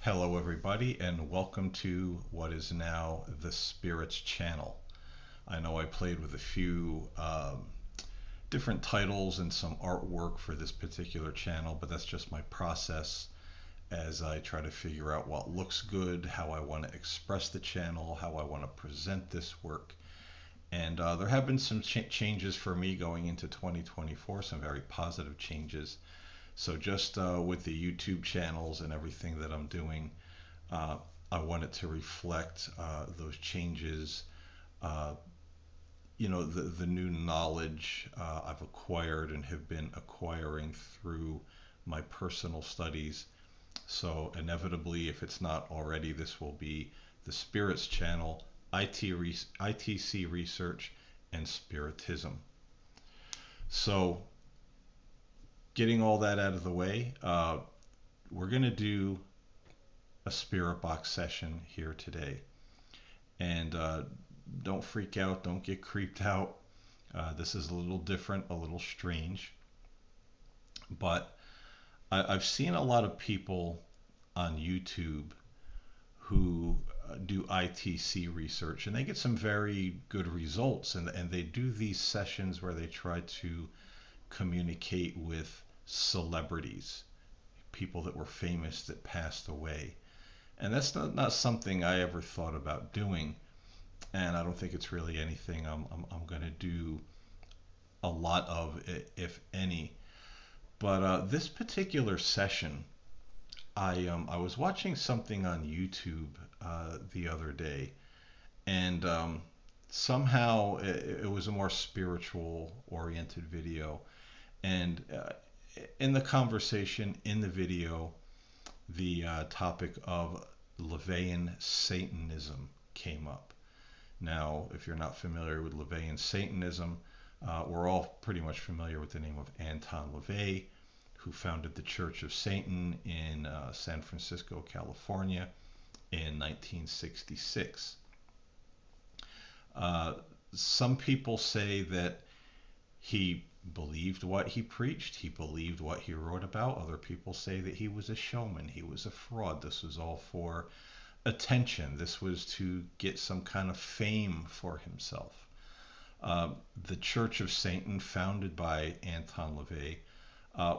Hello, everybody, and welcome to what is now the Spirits channel. I know I played with a few different titles and some artwork for this particular channel, but that's just my process as I try to figure out what looks good, how I want to express the channel, how I want to present this work. And there have been some changes for me going into 2024, some very positive changes. So just with the YouTube channels and everything that I'm doing, uh, I want it to reflect those changes, uh, the new knowledge I've acquired and have been acquiring through my personal studies. So inevitably, if it's not already, this will be the Spirits channel, ITC research, and Spiritism. So getting all that out of the way, we're going to do a spirit box session here today. And don't freak out, don't get creeped out. This is a little different, a little strange. But I've seen a lot of people on YouTube who do ITC research, and they get some very good results. And they do these sessions where they try to communicate with celebrities, people that were famous that passed away. And that's not something I ever thought about doing. And I don't think it's really anything I'm going to do a lot of, if any. But this particular session, I was watching something on YouTube the other day, and somehow it was a more spiritual oriented video. And in the conversation in the video, the topic of LaVeyan Satanism came up. Now, if you're not familiar with LaVeyan Satanism, we're all pretty much familiar with the name of Anton LaVey, who founded the Church of Satan in San Francisco, California in 1966. Uh, some people say that he believed what he preached, he believed what he wrote about. Other people say that he was a showman, he was a fraud. This was all for attention. This was to get some kind of fame for himself. The Church of Satan, founded by Anton LaVey,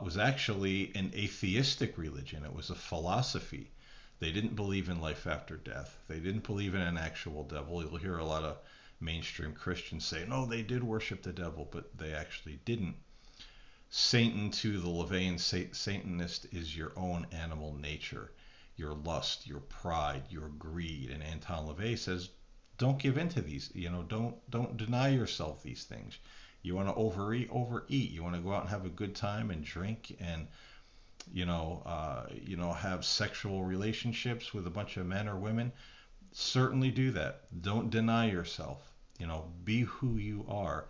was actually an atheistic religion. It was a philosophy. They didn't believe in life after death. They didn't believe in an actual devil. You'll hear a lot of mainstream Christians say, no, they did worship the devil, but they actually didn't. Satan, to the LaVeyan Satanist, is your own animal nature, your lust, your pride, your greed. And Anton LaVey says, don't give in to these. Don't deny yourself these things. You want to overeat. You want to go out and have a good time and drink and have sexual relationships with a bunch of men or women. Certainly do that. Don't deny yourself. Be who you are.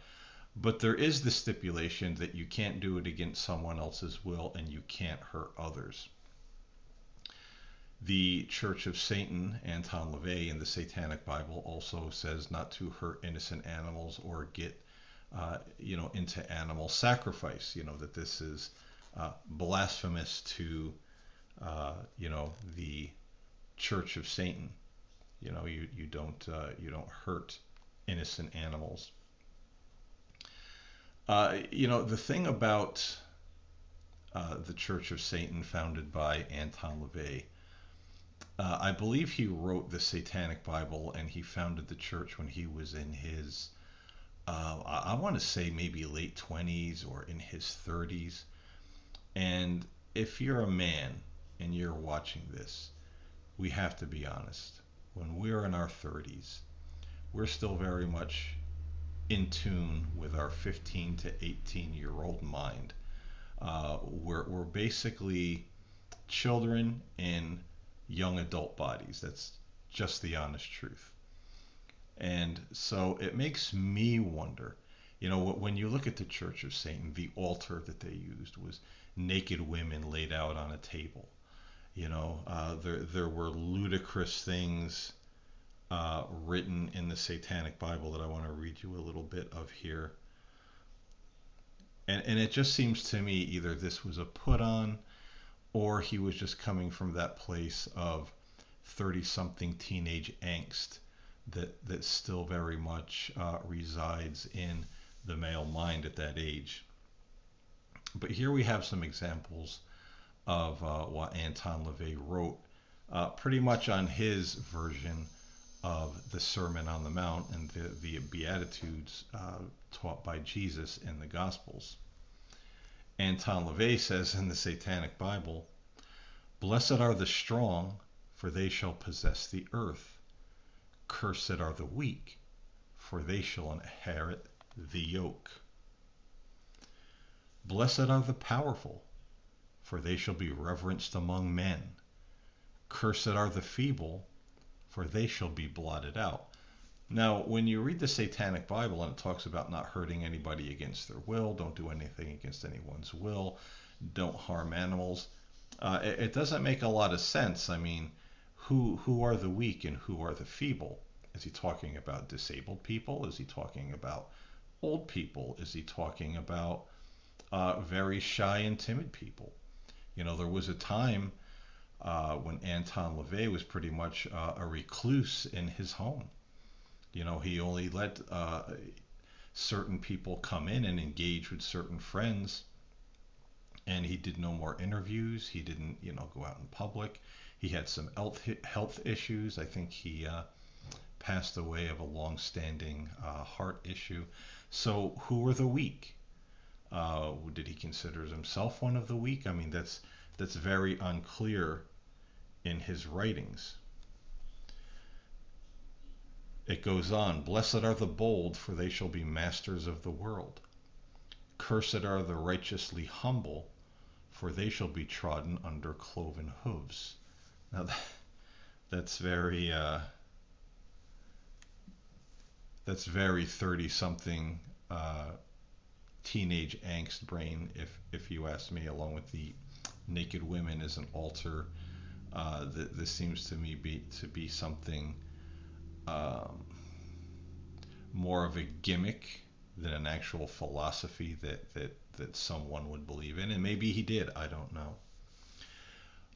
But there is the stipulation that you can't do it against someone else's will and you can't hurt others. The Church of Satan, Anton LaVey, in the Satanic Bible also says not to hurt innocent animals or get into animal sacrifice. That this is blasphemous to the Church of Satan. You don't hurt innocent animals. The thing about the Church of Satan, founded by Anton LaVey, I believe he wrote the Satanic Bible and he founded the church when he was in his, I want to say maybe late 20s or in his 30s. And if you're a man and you're watching this, we have to be honest. When we're in our 30s, we're still very much in tune with our 15 to 18-year-old mind. We're basically children in young adult bodies. That's just the honest truth. And so it makes me wonder, when you look at the Church of Satan, the altar that they used was naked women laid out on a table. There were ludicrous things written in the Satanic Bible that I want to read you a little bit of here. And it just seems to me either this was a put on or he was just coming from that place of 30-something teenage angst that still very much resides in the male mind at that age. But here we have some examples of what Anton LaVey wrote, pretty much on his version of the Sermon on the Mount and the Beatitudes taught by Jesus in the Gospels. Anton LaVey says in the Satanic Bible, "Blessed are the strong, for they shall possess the earth. Cursed are the weak, for they shall inherit the yoke. Blessed are the powerful, for they shall be reverenced among men. Cursed are the feeble, for they shall be blotted out." Now, when you read the Satanic Bible and it talks about not hurting anybody against their will, don't do anything against anyone's will, don't harm animals, it doesn't make a lot of sense. I mean, who are the weak and who are the feeble? Is he talking about disabled people? Is he talking about old people? Is he talking about very shy and timid people? You know, there was a time when Anton LaVey was pretty much a recluse in his home. You know, he only let certain people come in and engage with certain friends, and he did no more interviews. He didn't, go out in public. He had some health issues. I think he passed away of a long-standing heart issue. So who were the weak? Did he consider himself one of the weak? I mean, that's very unclear in his writings. It goes on, "Blessed are the bold, for they shall be masters of the world. Cursed are the righteously humble, for they shall be trodden under cloven hooves." Now that's very 30-something teenage angst brain, if you ask me, along with the naked women as an altar. This seems to me to be something more of a gimmick than an actual philosophy that someone would believe in, and maybe he did, I don't know.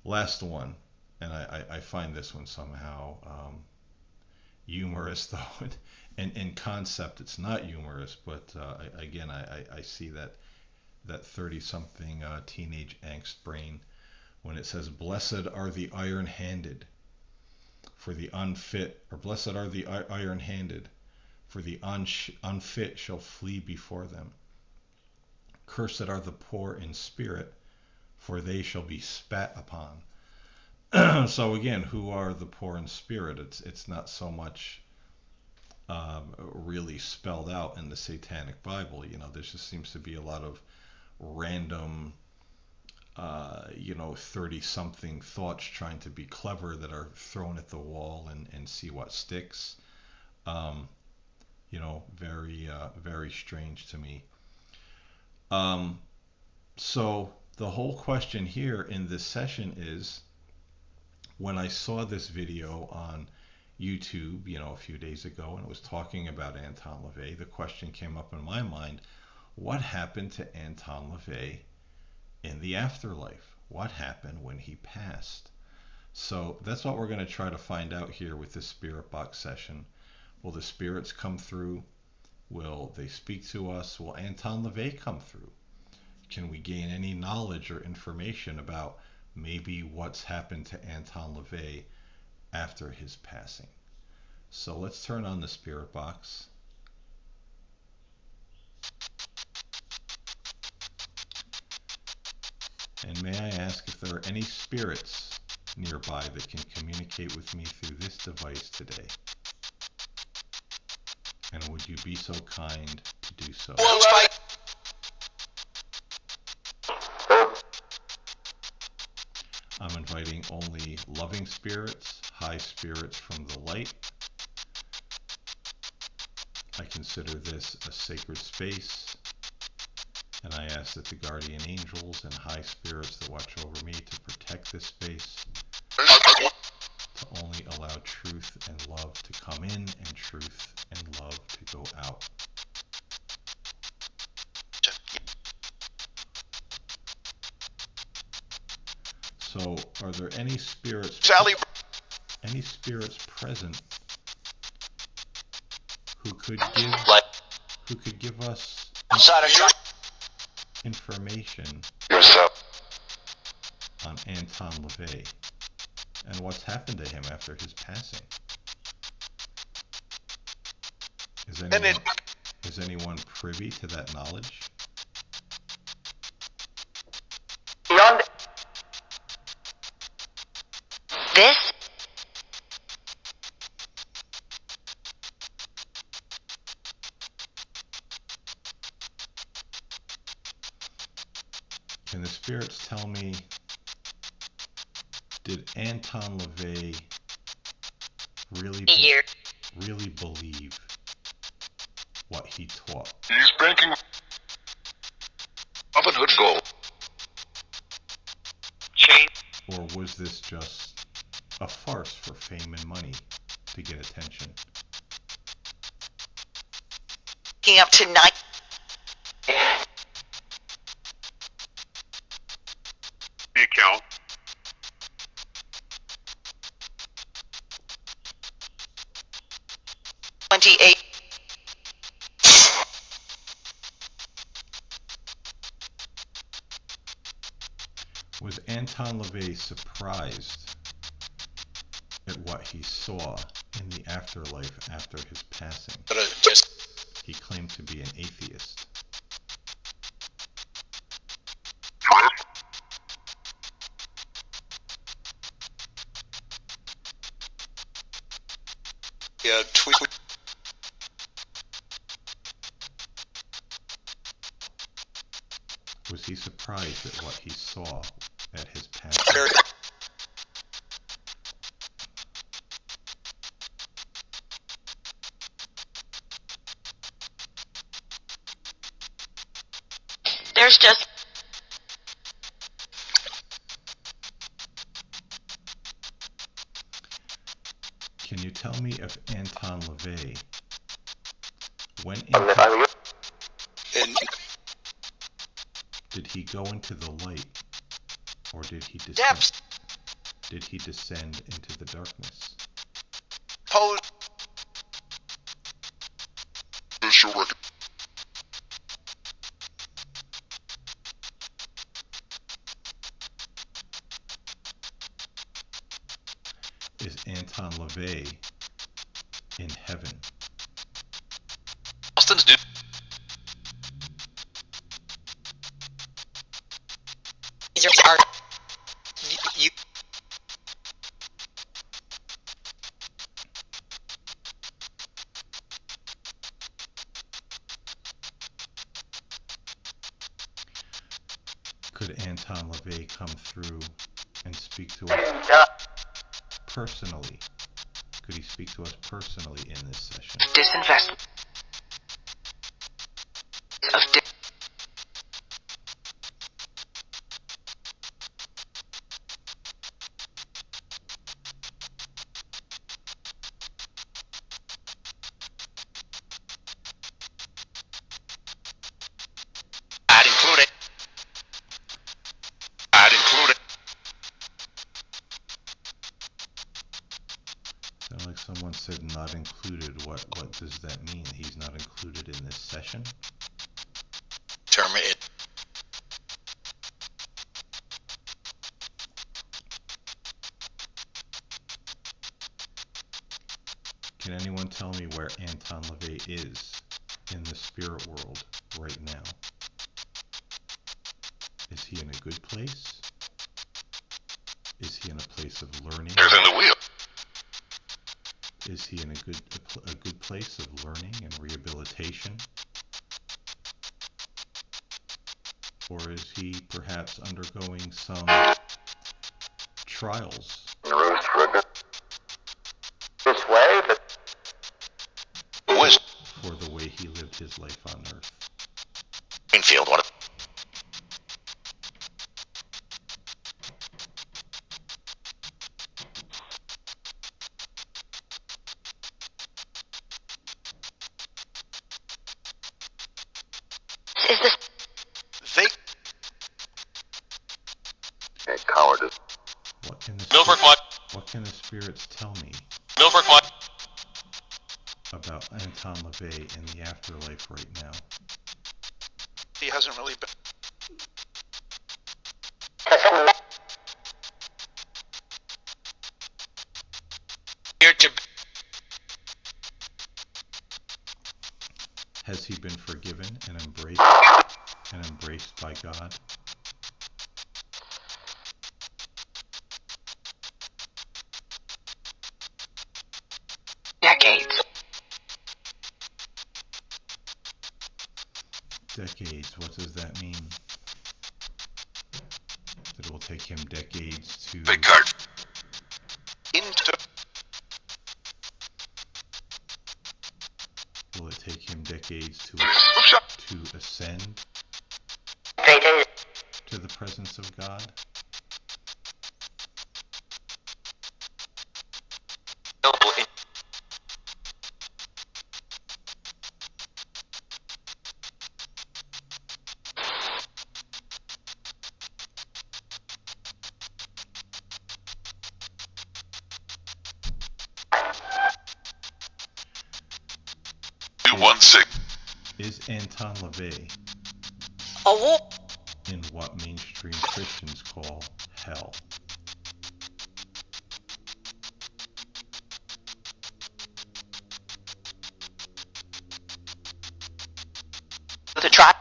Last one, and I find this one somehow humorous, though, and in concept it's not humorous, but again, I see that 30-something teenage angst brain when it says, "Blessed are the iron-handed, for the unfit," or "Blessed are the iron-handed, for the unfit shall flee before them. Cursed are the poor in spirit, for they shall be spat upon." So again, who are the poor in spirit? It's not so much really spelled out in the Satanic Bible. There just seems to be a lot of random 30-something thoughts trying to be clever that are thrown at the wall and see what sticks. Very strange to me. So the whole question here in this session is, when I saw this video on YouTube, a few days ago, and it was talking about Anton LaVey, the question came up in my mind, what happened to Anton LaVey in the afterlife? What happened when he passed? So that's what we're going to try to find out here with this Spirit Box session. Will the spirits come through? Will they speak to us? Will Anton LaVey come through? Can we gain any knowledge or information about maybe what's happened to Anton LaVey after his passing? So let's turn on the Spirit Box. And may I ask if there are any spirits nearby that can communicate with me through this device today? And would you be so kind to do so? I'm inviting only loving spirits, high spirits from the light. I consider this a sacred space, and I ask that the guardian angels and high spirits that watch over me to protect this space, to only allow truth and love to come in and truth and love to go out. So, are there any spirits present who could give us information on Anton LaVey and what's happened to him after his passing? Is anyone privy to that knowledge? Beyond this, Can the spirits tell me, did Anton LaVey really believe what he taught? he's breaking Robin Hood gold. Chain. Or was this just a farce for fame and money to get attention? Up to 9. The account. $28. Was Anton LaVey surprised at what he saw in the afterlife after his passing? He claimed to be an atheist. Yeah, Was he surprised at what he saw at his passing? There's just Can you tell me if Anton LaVey went did he go into the light, or did he descend into the darkness? Is Anton LaVey in heaven? Austin's dude. You Could Anton LaVey come through and speak to us personally? Could he speak to us personally in this session? disinvest of I'd include it. Sound like someone said not included. What does that mean? He's not included in this session? Terminate. Can anyone tell me where Anton LaVey is in the spirit world right now? Is he in a good place? Is he in a place of learning? There's in the wheel. Is he in a good place of learning and rehabilitation? Or is he perhaps undergoing some trials This way, but for the way he lived his life on Earth? Greenfield, what? Is this? They. Cowardice. spirits tell me Milford Mike. about Anton LaVey in the afterlife right now? He hasn't really been. Here to Has he been forgiven and embraced by God? decades. Decades, what does that mean? That it will take him decades to... Big card. Into Will it take him decades to ascend to the presence of God? Is Anton LaVey in what mainstream Christians call hell? The tribe.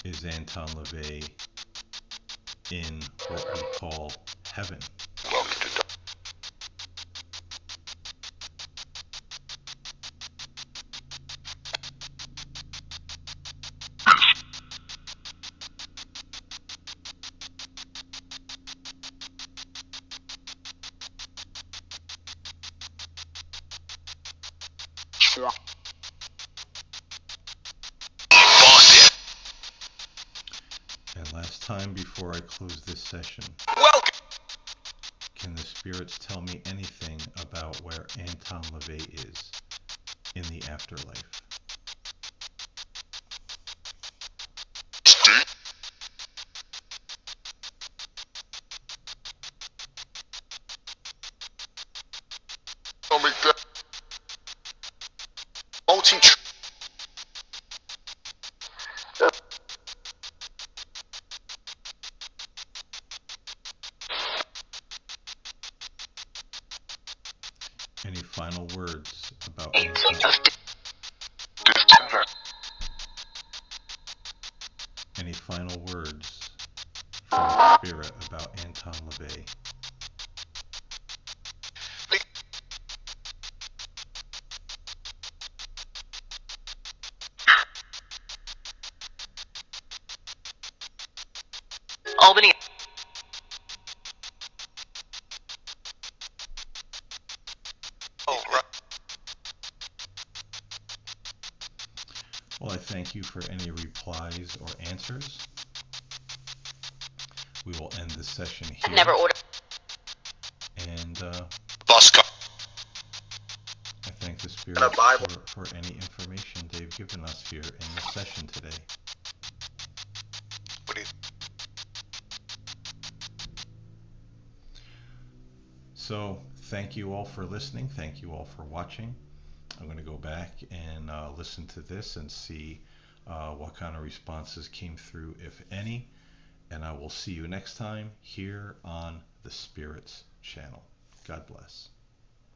Is Anton LaVey in what we call heaven? And last time before I close this session, welcome. can the spirits tell me anything about where Anton LaVey is in the afterlife? Any final words about Anton? Any final words from the spirit about Anton LaVey? Albany. Oh, right. Well, I thank you for any replies or answers. We will end this session here. Never ordered. And Bosco. I thank the Spirit And a Bible. for any information they've given us here in this session today. What do you? So, thank you all for listening. Thank you all for watching. I'm going to go back and listen to this and see what kind of responses came through, if any. And I will see you next time here on the Spirits channel. God bless.